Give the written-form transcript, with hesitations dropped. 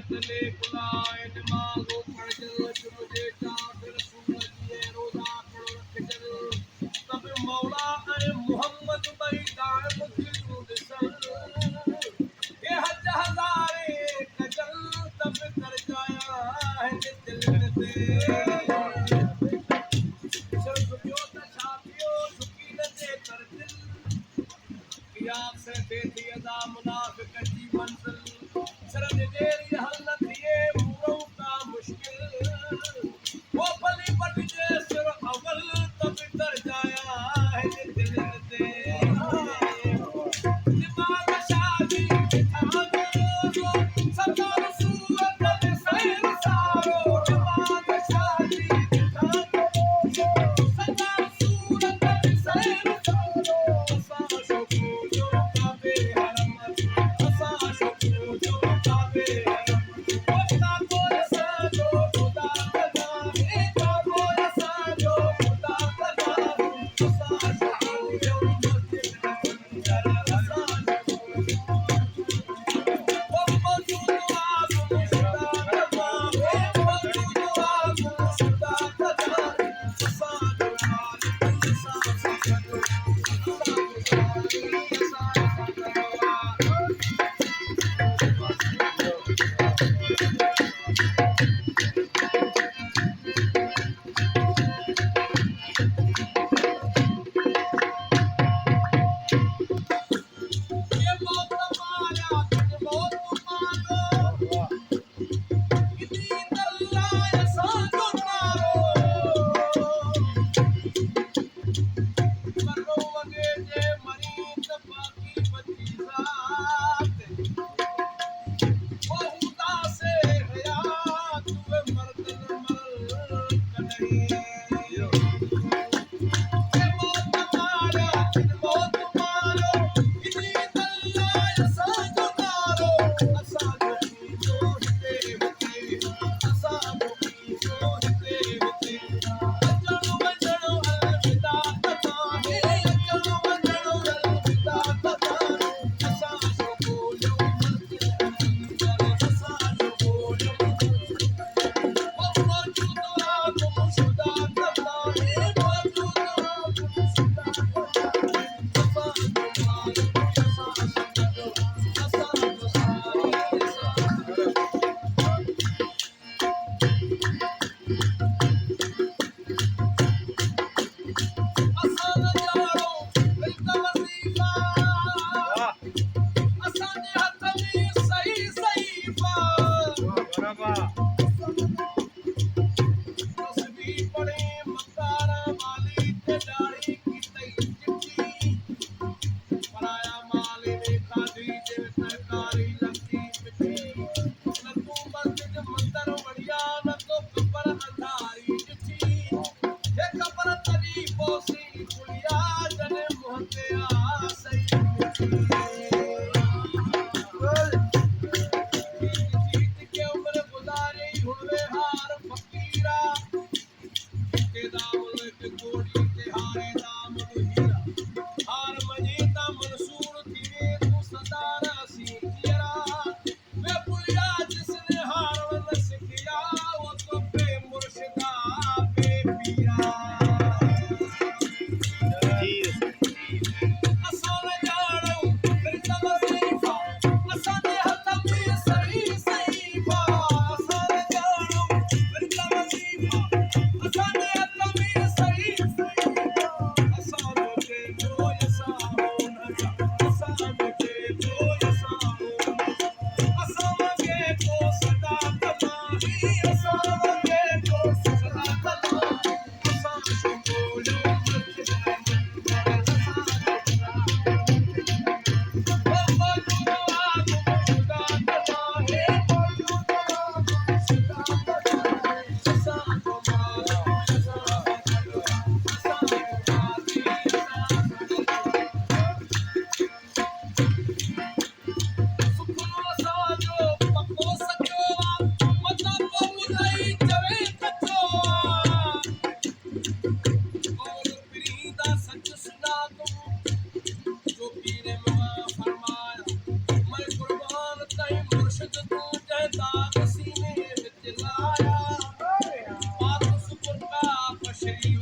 तले बुलाए नमाज़ो पढ़ जल मुझे चादर सूरज रोज़ा पढ़ रख जल तब मौला ए मोहम्मद भाई दान मुझे सल ये हज हज़ारे कजल तब कर जाया है दिल में सुखियो त छापियो सुखी न दे कर दिल कियास से बेथी अदा मुनाफिक जी मंजिल शरण जेरी हल न थिए मूरों का मुश्किल वो भली पट जे सिर अवल तब तर जाया है दिल दे दिमाग शादी बिठा दो सरकार सूरत में सैर सारो दिमाग शादी बिठा दो सरकार सूरत में सैर सारो असा शोको जो काबे हरम असा शोको जो काबे हरम वक्ता कोई साजो खुदा कदा एका कोई साजो खुदा कदा असा शोको जो मस्जिद अंदर असा ये मौत माया तुझ मौत मारो इतनी दल्ला साजो मारो मरो वगे जे मरीत बाकी बची जात वो खुदा से हयात हुए मर्दन मर कन्हैया दाग सीने विच लाया मात सुपुर का पशरी